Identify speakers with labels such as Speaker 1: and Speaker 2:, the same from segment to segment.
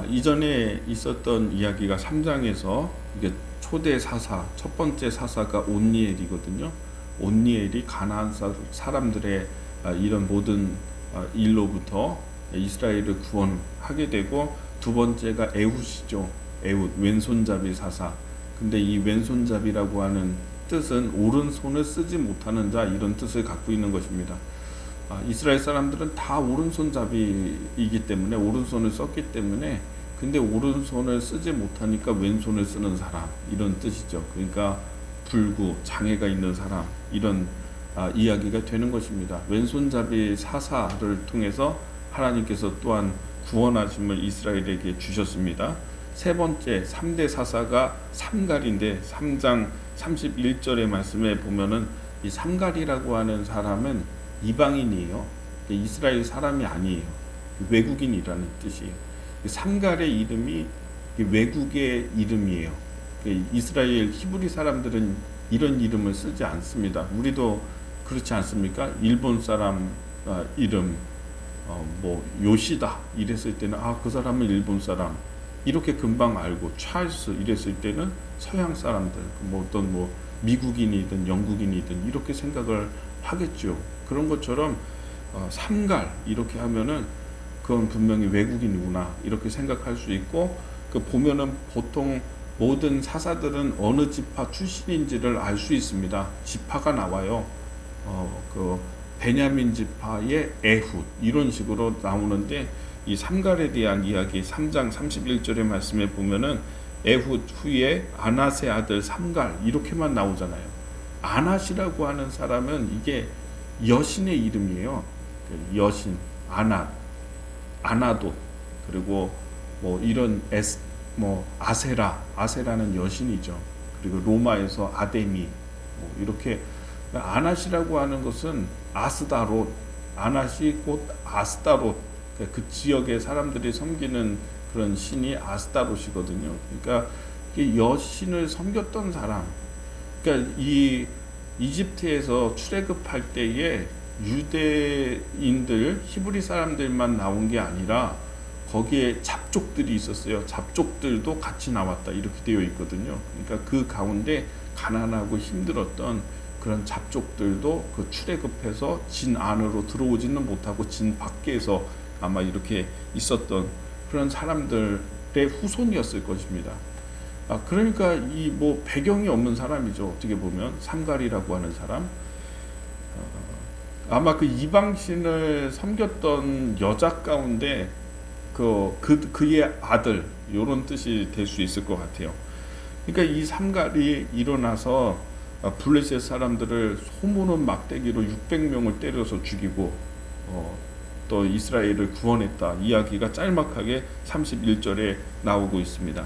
Speaker 1: 이전에 있었던 이야기가 3장에서 이게 초대 사사, 첫 번째 사사가 온니엘이거든요. 온니엘이 가나안 사람들의 이런 모든 일로부터 이스라엘을 구원하게 되고, 두 번째가 에훗이죠. 에훗, 왼손잡이 사사. 근데 이 왼손잡이라고 하는 뜻은 오른손을 쓰지 못하는 자, 이런 뜻을 갖고 있는 것입니다. 이스라엘 사람들은 다 오른손잡이이기 때문에, 오른손을 썼기 때문에, 근데 오른손을 쓰지 못하니까 왼손을 쓰는 사람, 이런 뜻이죠. 그러니까 불구, 장애가 있는 사람, 이런 이야기가 되는 것입니다. 왼손잡이 사사를 통해서 하나님께서 또한 구원하심을 이스라엘에게 주셨습니다. 세 번째 3대 사사가 삼갈인데, 3장 31절의 말씀에 보면은 이 삼갈이라고 하는 사람은 이방인이에요. 이스라엘 사람이 아니에요. 외국인이라는 뜻이에요. 삼갈의 이름이 외국의 이름이에요. 이스라엘 히브리 사람들은 이런 이름을 쓰지 않습니다. 우리도 그렇지 않습니까? 일본 사람 이름 뭐 요시다 이랬을 때는 그 사람은 일본 사람, 이렇게 금방 알고, 찰스 이랬을 때는 서양 사람들, 어떤 미국인이든 영국인이든 이렇게 생각을 하겠죠. 그런 것처럼 삼갈 이렇게 하면은 그건 분명히 외국인이구나 이렇게 생각할 수 있고, 보면은 보통 모든 사사들은 어느 지파 출신인지를 알 수 있습니다. 지파가 나와요. 그 베냐민 지파의 에훗 이런 식으로 나오는데, 이 삼갈에 대한 이야기 3장 31절의 말씀에 보면은 에훗 후에 아낫의 아들 삼갈 이렇게만 나오잖아요. 아낫이라고 하는 사람은 이게 여신의 이름이에요. 여신, 아나도, 그리고 이런 아세라는 여신이죠. 그리고 로마에서 아데미, 이렇게 아낫이라고 하는 것은 아스다롯, 아낫이 곧 아스타롯, 그 지역의 사람들이 섬기는 그런 신이 아스타롯이거든요. 그러니까 여신을 섬겼던 사람. 그러니까 이 이집트에서 출애굽할 때에 유대인들, 히브리 사람들만 나온 게 아니라 거기에 잡족들이 있었어요. 잡족들도 같이 나왔다 이렇게 되어 있거든요. 그러니까 그 가운데 가난하고 힘들었던 그런 잡족들도 그 출애굽해서 진 안으로 들어오지는 못하고 진 밖에서 아마 이렇게 있었던 그런 사람들의 후손이었을 것입니다. 그러니까 이 배경이 없는 사람이죠. 어떻게 보면 삼갈이라고 하는 사람, 아마 그 이방신을 섬겼던 여자 가운데 그의 아들, 이런 뜻이 될 수 있을 것 같아요. 그러니까 이 삼갈이 일어나서 블레셋 사람들을 소모는 막대기로 600명을 때려서 죽이고 또 이스라엘을 구원했다 이야기가 짤막하게 31절에 나오고 있습니다.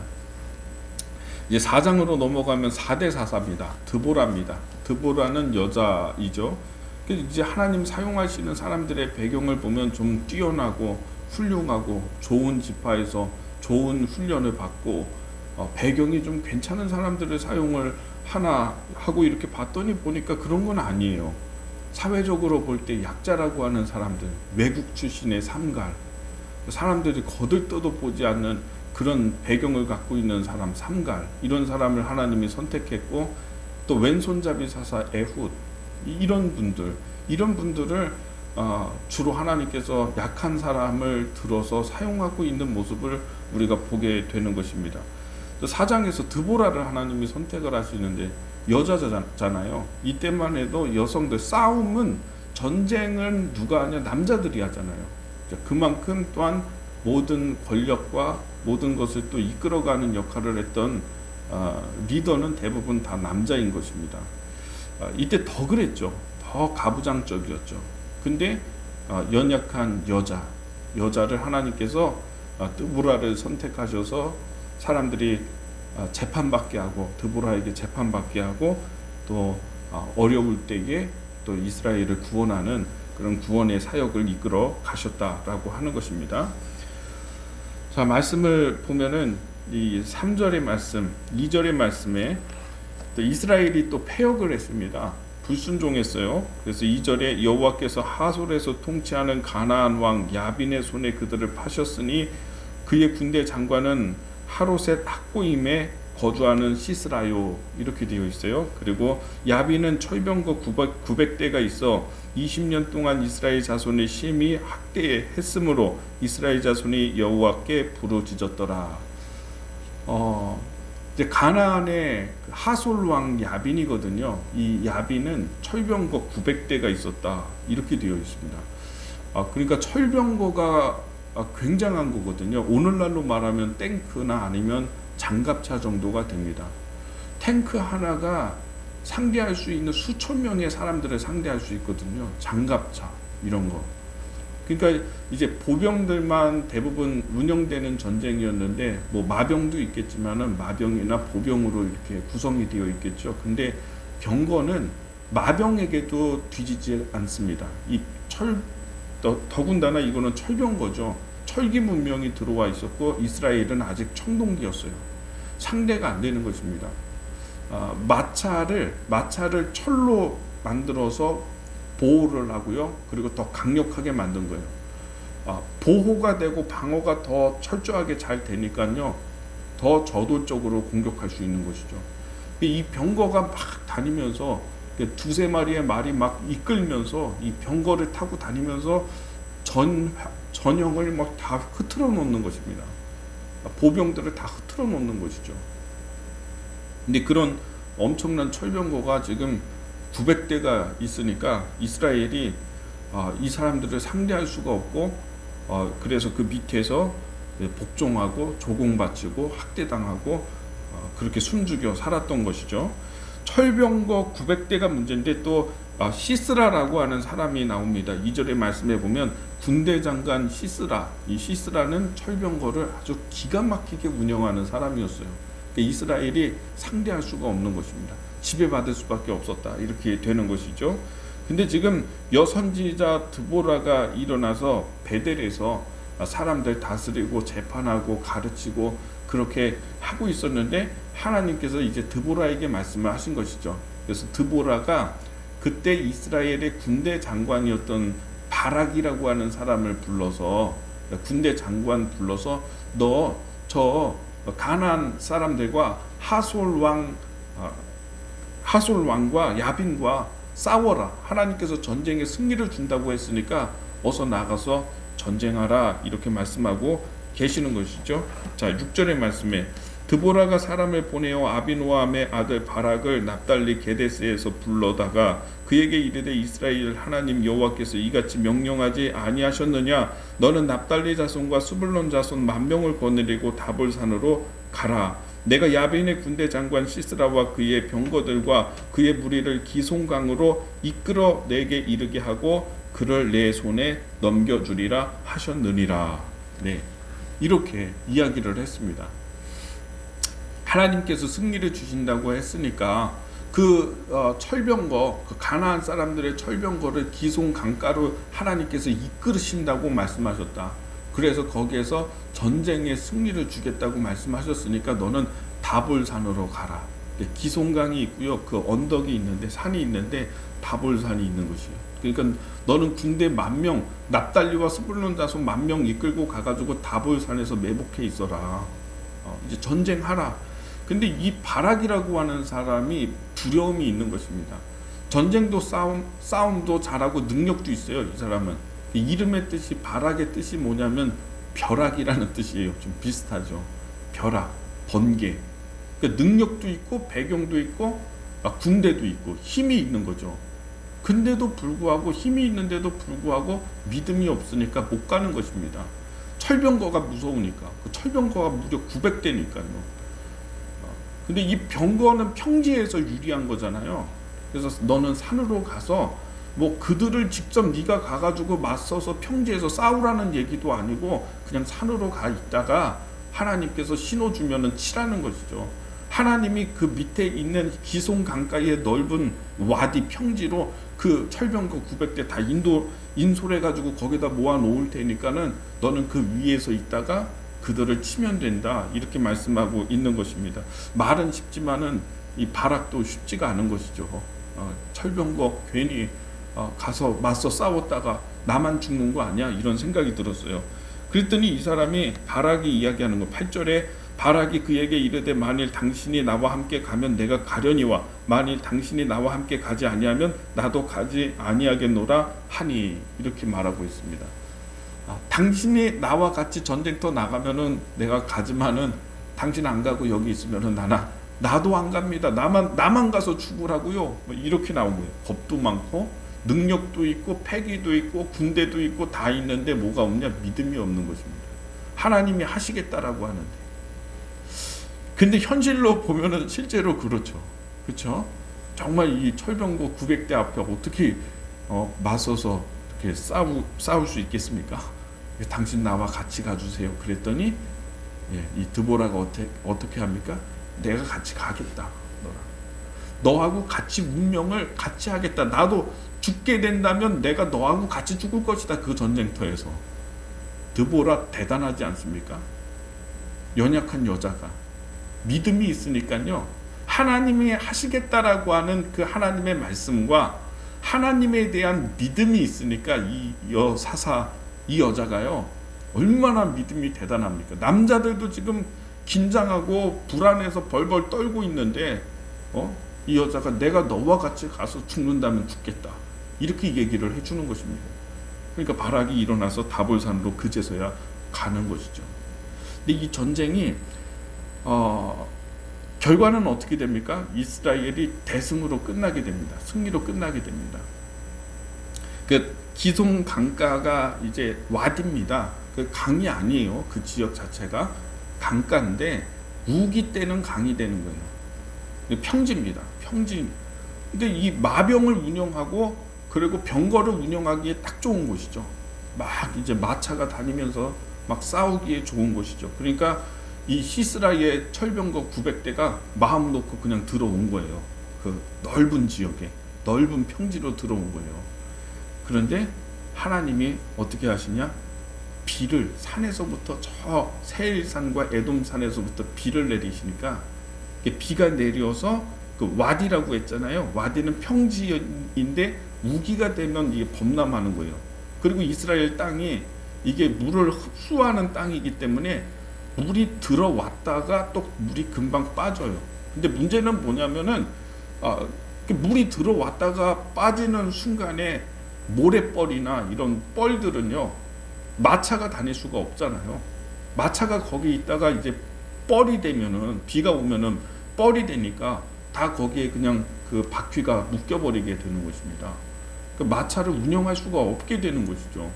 Speaker 1: 이제 4장으로 넘어가면 4대 사사입니다. 드보라입니다. 드보라는 여자이죠. 이제 하나님 사용하시는 사람들의 배경을 보면 좀 뛰어나고 훌륭하고 좋은 지파에서 좋은 훈련을 받고 배경이 좀 괜찮은 사람들을 사용을 하나 하고 이렇게 봤더니 보니까 그런 건 아니에요. 사회적으로 볼 때 약자라고 하는 사람들, 외국 출신의 삼갈, 사람들이 거들떠도 보지 않는 그런 배경을 갖고 있는 사람, 삼갈, 이런 사람을 하나님이 선택했고, 또 왼손잡이 사사 에훗, 이런 분들을 주로 하나님께서 약한 사람을 들어서 사용하고 있는 모습을 우리가 보게 되는 것입니다. 4장에서 드보라를 하나님이 선택을 하시는데 여자잖아요. 이때만 해도 여성들, 싸움은, 전쟁은 누가 하냐? 남자들이 하잖아요. 그만큼 또한 모든 권력과 모든 것을 또 이끌어가는 역할을 했던 리더는 대부분 다 남자인 것입니다. 이때 더 그랬죠. 더 가부장적이었죠. 근데 연약한 여자를 하나님께서 드보라를 선택하셔서 사람들이 재판받게 하고, 드보라에게 재판받게 하고, 또 어려울 때에 또 이스라엘을 구원하는 그런 구원의 사역을 이끌어 가셨다라고 하는 것입니다. 자, 말씀을 보면은 이 3절의 말씀, 2절의 말씀에 또 이스라엘이 또 패역을 했습니다. 불순종했어요. 그래서 2절에 여호와께서 하솔에서 통치하는 가나안 왕 야빈의 손에 그들을 파셨으니 그의 군대 장관은 하로셋 학고임에 거주하는 시스라요, 이렇게 되어 있어요. 그리고 야빈은 철병거 900대가 있어 20년 동안 이스라엘 자손을 심히 학대했으므로 이스라엘 자손이 여호와께 부르짖었더라. 이제 가나안의 하솔 왕 야빈이거든요. 이 야빈은 철병거 900대가 있었다, 이렇게 되어 있습니다. 그러니까 철병거가 굉장한 거거든요. 오늘날로 말하면 탱크나 아니면 장갑차 정도가 됩니다. 탱크 하나가 상대할 수 있는 수천 명의 사람들을 상대할 수 있거든요. 장갑차 이런 거. 그러니까 이제 보병들만 대부분 운영되는 전쟁이었는데, 뭐 마병도 있겠지만은 마병이나 보병으로 이렇게 구성이 되어 있겠죠. 근데 병거는 마병에게도 뒤지지 않습니다. 더군다나 이거는 철병거죠. 철기 문명이 들어와 있었고 이스라엘은 아직 청동기였어요. 상대가 안 되는 것입니다. 마차를 철로 만들어서 보호를 하고요. 그리고 더 강력하게 만든 거예요. 보호가 되고 방어가 더 철저하게 잘 되니까요, 더 저돌적으로 공격할 수 있는 것이죠. 이 병거가 막 다니면서 두세 마리의 말이 막 이끌면서 이 병거를 타고 다니면서 전형을 막 다 흐트러 놓는 것입니다. 보병들을 다 흐트러 놓는 것이죠. 근데 그런 엄청난 철병거가 지금 900대가 있으니까 이스라엘이 이 사람들을 상대할 수가 없고, 그래서 그 밑에서 복종하고 조공바치고 학대당하고 그렇게 숨죽여 살았던 것이죠. 철병거 900대가 문제인데 또 시스라라고 하는 사람이 나옵니다. 2절의 말씀에 보면 군대 장관 시스라, 이 시스라는 철병거를 아주 기가 막히게 운영하는 사람이었어요. 그러니까 이스라엘이 상대할 수가 없는 것입니다. 지배받을 수밖에 없었다, 이렇게 되는 것이죠. 근데 지금 여선지자 드보라가 일어나서 베델에서 사람들 다스리고 재판하고 가르치고 그렇게 하고 있었는데, 하나님께서 이제 드보라에게 말씀을 하신 것이죠. 그래서 드보라가 그때 이스라엘의 군대 장관이었던 바락이라고 하는 사람을 불러서, 군대 장관 불러서 너 저 가나안 사람들과 하솔 왕과 야빈과 싸워라. 하나님께서 전쟁에 승리를 준다고 했으니까 어서 나가서 전쟁하라, 이렇게 말씀하고 계시는 것이죠. 자, 6절의 말씀에 드보라가 사람을 보내어 아비노함의 아들 바락을 납달리 게데스에서 불러다가 그에게 이르되 이스라엘 하나님 여호와께서 이같이 명령하지 아니하셨느냐? 너는 납달리 자손과 스불론 자손 10,000명을 거느리고 다볼산으로 가라. 내가 야빈의 군대 장관 시스라와 그의 병거들과 그의 무리를 기송강으로 이끌어 내게 이르게 하고 그를 내 손에 넘겨주리라 하셨느니라. 네, 이렇게 이야기를 했습니다. 하나님께서 승리를 주신다고 했으니까 그 철병거, 그 가나안 사람들의 철병거를 기송 강가로 하나님께서 이끌으신다고 말씀하셨다. 그래서 거기에서 전쟁의 승리를 주겠다고 말씀하셨으니까 너는 다볼산으로 가라. 기송강이 있고요, 그 언덕이 있는데, 산이 있는데 다볼산이 있는 것이에요. 그러니까 너는 군대 10,000명, 납달리와 스불론 자손 10,000명 이끌고 가가지고 다볼산에서 매복해 있어라. 이제 전쟁하라. 근데 이 바락이라고 하는 사람이 두려움이 있는 것입니다. 전쟁도 싸움도 잘하고 능력도 있어요. 이 사람은 이름의 뜻이, 바락의 뜻이 뭐냐면 벼락이라는 뜻이에요. 좀 비슷하죠. 벼락, 번개. 그러니까 능력도 있고 배경도 있고 군대도 있고 힘이 있는 거죠. 근데도 불구하고, 힘이 있는데도 불구하고 믿음이 없으니까 못 가는 것입니다. 철병거가 무서우니까. 그 철병거가 무려 900대니까요. 근데 이 병거는 평지에서 유리한 거잖아요. 그래서 너는 산으로 가서 뭐 그들을 직접 네가 가가지고 맞서서 평지에서 싸우라는 얘기도 아니고 그냥 산으로 가 있다가 하나님께서 신호 주면은 치라는 것이죠. 하나님이 그 밑에 있는 기송 강가의 넓은 와디 평지로 그 철병거 900대 다 인솔해가지고 거기다 모아 놓을 테니까는 너는 그 위에서 있다가 그들을 치면 된다, 이렇게 말씀하고 있는 것입니다. 말은 쉽지만은 이 바락도 쉽지가 않은 것이죠. 철병거 괜히 가서 맞서 싸웠다가 나만 죽는 거 아니야? 이런 생각이 들었어요. 그랬더니 이 사람이 바락이 이야기하는 거 8절에 바락이 그에게 이르되 만일 당신이 나와 함께 가면 내가 가려니와 만일 당신이 나와 함께 가지 아니하면 나도 가지 아니하겠노라 하니 이렇게 말하고 있습니다. 당신이 나와 같이 전쟁터 나가면은 내가 가지만은 당신 안 가고 여기 있으면은 나도 안 갑니다. 나만 가서 죽으라고요. 뭐 이렇게 나온 거예요. 겁도 많고 능력도 있고 패기도 있고 군대도 있고 다 있는데 뭐가 없냐? 믿음이 없는 것입니다. 하나님이 하시겠다라고 하는데. 근데 현실로 보면은 실제로 그렇죠. 그렇죠? 정말 이 철병거 900대 앞에 어떻게 맞서서 이렇게 싸울 수 있겠습니까? 당신 나와 같이 가주세요. 그랬더니 이 드보라가 어떻게 합니까? 내가 같이 가겠다. 너하고 같이 운명을 같이 하겠다. 나도 죽게 된다면 내가 너하고 같이 죽을 것이다. 그 전쟁터에서. 드보라 대단하지 않습니까? 연약한 여자가 믿음이 있으니까요. 하나님이 하시겠다라고 하는 그 하나님의 말씀과 하나님에 대한 믿음이 있으니까 이 여자가요. 얼마나 믿음이 대단합니까? 남자들도 지금 긴장하고 불안해서 벌벌 떨고 있는데 이 여자가 내가 너와 같이 가서 죽는다면 죽겠다. 이렇게 얘기를 해주는 것입니다. 그러니까 바락이 일어나서 다볼산으로 그제서야 가는 것이죠. 근데 이 전쟁이 결과는 어떻게 됩니까? 이스라엘이 대승으로 끝나게 됩니다. 승리로 끝나게 됩니다. 그 기손 강가가 이제 와디입니다. 그 강이 아니에요. 그 지역 자체가 강가인데 우기 때는 강이 되는 거예요. 평지입니다. 평지. 근데 이 마병을 운영하고 그리고 병거를 운영하기에 딱 좋은 곳이죠. 막 이제 마차가 다니면서 막 싸우기에 좋은 곳이죠. 그러니까 이 시스라의 철병거 900대가 마음 놓고 그냥 들어온 거예요. 그 넓은 지역에 넓은 평지로 들어온 거예요. 그런데 하나님이 어떻게 하시냐? 비를 산에서부터 저 세일산과 에돔산에서부터 비를 내리시니까 비가 내려서 그 와디라고 했잖아요. 와디는 평지인데 우기가 되면 이게 범람하는 거예요. 그리고 이스라엘 땅이 이게 물을 흡수하는 땅이기 때문에 물이 들어왔다가 또 물이 금방 빠져요. 근데 문제는 뭐냐면은 물이 들어왔다가 빠지는 순간에 모래벌이나 이런 뻘들은요 마차가 다닐 수가 없잖아요. 마차가 거기 있다가 이제 뻘이 되면은 비가 오면은 뻘이 되니까 다 거기에 그냥 그 바퀴가 묶여버리게 되는 것입니다. 그 마차를 운영할 수가 없게 되는 것이죠.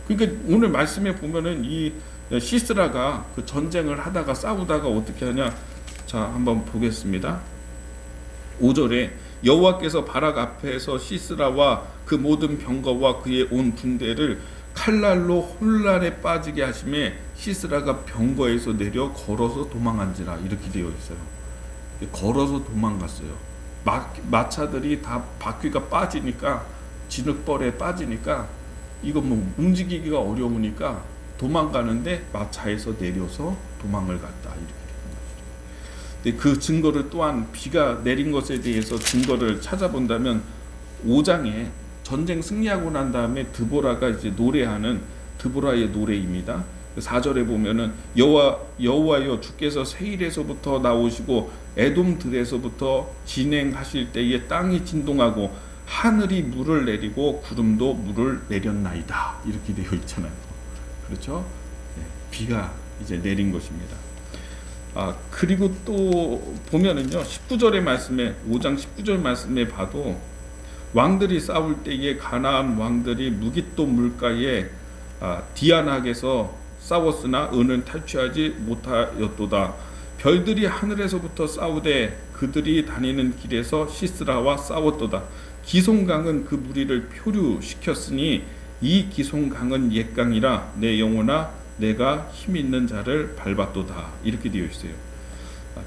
Speaker 1: 그러니까 오늘 말씀에 보면은 이 시스라가 그 전쟁을 하다가 싸우다가 어떻게 하냐? 자, 한번 보겠습니다. 5절에 여호와께서 바락 앞에서 시스라와 그 모든 병거와 그의 온 군대를 칼날로 혼란에 빠지게 하심에 시스라가 병거에서 내려 걸어서 도망한지라 이렇게 되어 있어요. 걸어서 도망갔어요. 마차들이 다 바퀴가 빠지니까 진흙벌에 빠지니까 이거 뭐 움직이기가 어려우니까 도망가는데 마차에서 내려서 도망을 갔다 이렇게 되는 것이죠. 그 증거를 또한 비가 내린 것에 대해서 증거를 찾아본다면 5장에 전쟁 승리하고 난 다음에 드보라가 이제 노래하는 드보라의 노래입니다. 4절에 보면은 여호와여 주께서 세일에서부터 나오시고 에돔들에서부터 진행하실 때에 땅이 진동하고 하늘이 물을 내리고 구름도 물을 내렸나이다 이렇게 되어 있잖아요. 그렇죠? 네, 비가 이제 내린 것입니다. 그리고 또 보면은요 19절의 말씀에 5장 19절 말씀에 봐도 왕들이 싸울 때에 가나안 왕들이 무깃도 물가에 디아낙에서 싸웠으나 은은 탈취하지 못하였도다. 별들이 하늘에서부터 싸우되 그들이 다니는 길에서 시스라와 싸웠도다. 기송강은 그 무리를 표류시켰으니 이 기송강은 옛강이라 내 영혼아 내가 힘 있는 자를 밟았도다. 이렇게 되어 있어요.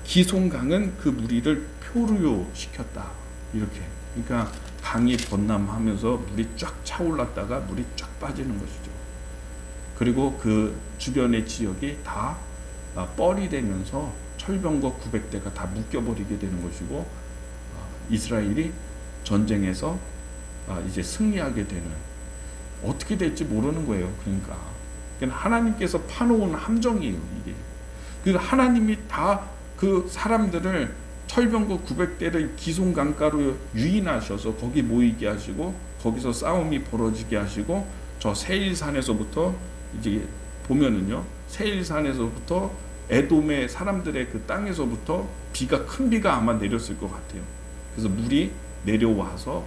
Speaker 1: 기송강은 그 무리를 표류시켰다. 이렇게. 그러니까 강이 범람하면서 물이 쫙 차올랐다가 물이 쫙 빠지는 것이죠. 그리고 그 주변의 지역이 다 뻘이 되면서 철병거 900대가 다 묶여버리게 되는 것이고 이스라엘이 전쟁에서 이제 승리하게 되는 어떻게 될지 모르는 거예요. 그러니까 그러니까 하나님께서 파놓은 함정이에요, 이게. 그 하나님이 다 그 사람들을 철병거 900대를 기손 강가로 유인하셔서 거기 모이게 하시고 거기서 싸움이 벌어지게 하시고 저 세일산에서부터 이제 보면은요, 세일산에서부터 에돔의 사람들의 그 땅에서부터 큰 비가 아마 내렸을 것 같아요. 그래서 물이 내려와서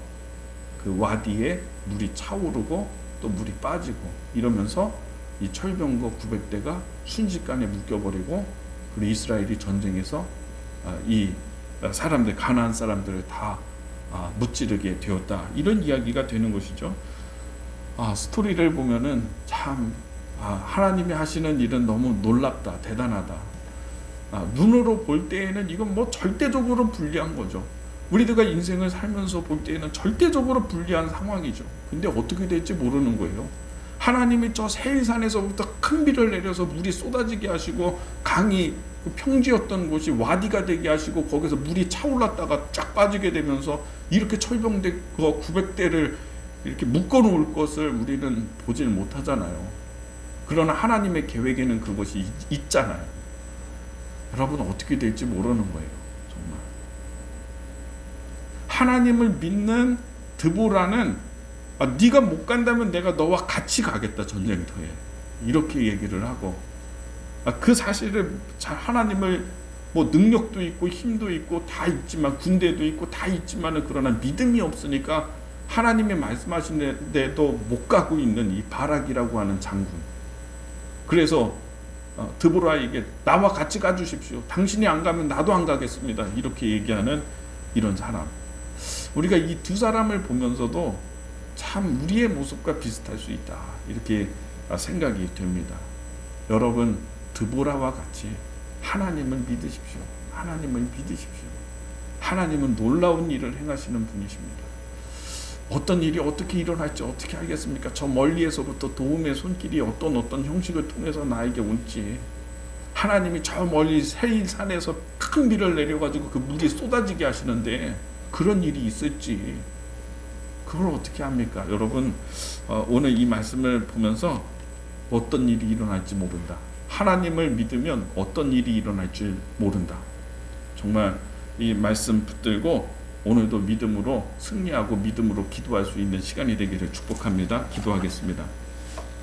Speaker 1: 그 와디에 물이 차오르고 또 물이 빠지고 이러면서 이 철병거 900대가 순식간에 묶여버리고 그리고 이스라엘이 전쟁에서 이 사람들, 가나안 사람들을 다 무찌르게 되었다, 이런 이야기가 되는 것이죠. 스토리를 보면은 참 하나님이 하시는 일은 너무 놀랍다, 대단하다. 눈으로 볼 때에는 이건 뭐 절대적으로 불리한 거죠. 우리들과 인생을 살면서 볼 때에는 절대적으로 불리한 상황이죠. 근데 어떻게 될지 모르는 거예요. 하나님이 저 세일산에서부터 큰 비를 내려서 물이 쏟아지게 하시고 강이 평지였던 곳이 와디가 되게 하시고 거기서 물이 차올랐다가 쫙 빠지게 되면서 이렇게 철병대 900대를 이렇게 묶어놓을 것을 우리는 보질 못하잖아요. 그러나 하나님의 계획에는 그것이 있잖아요. 여러분, 어떻게 될지 모르는 거예요, 정말. 하나님을 믿는 드보라는 네가 못 간다면 내가 너와 같이 가겠다, 전쟁터에, 이렇게 얘기를 하고, 그 사실을 하나님을 뭐 능력도 있고 힘도 있고 다 있지만, 군대도 있고 다 있지만은 그러나 믿음이 없으니까 하나님이 말씀하신 데도 못 가고 있는 이 바락이라고 하는 장군. 그래서 드보라에게 나와 같이 가주십시오. 당신이 안 가면 나도 안 가겠습니다, 이렇게 얘기하는 이런 사람. 우리가 이 두 사람을 보면서도 참 우리의 모습과 비슷할 수 있다, 이렇게 생각이 됩니다. 여러분, 드보라와 같이 하나님을 믿으십시오. 하나님을 믿으십시오. 하나님은 놀라운 일을 행하시는 분이십니다. 어떤 일이 어떻게 일어날지 어떻게 알겠습니까? 저 멀리에서부터 도움의 손길이 어떤 형식을 통해서 나에게 올지, 하나님이 저 멀리 세일산에서 큰 비를 내려가지고 그 물이 쏟아지게 하시는데 그런 일이 있을지 그걸 어떻게 합니까? 여러분, 오늘 이 말씀을 보면서 어떤 일이 일어날지 모른다. 하나님을 믿으면 어떤 일이 일어날지 모른다. 정말 이 말씀 붙들고 오늘도 믿음으로 승리하고 믿음으로 기도할 수 있는 시간이 되기를 축복합니다. 기도하겠습니다.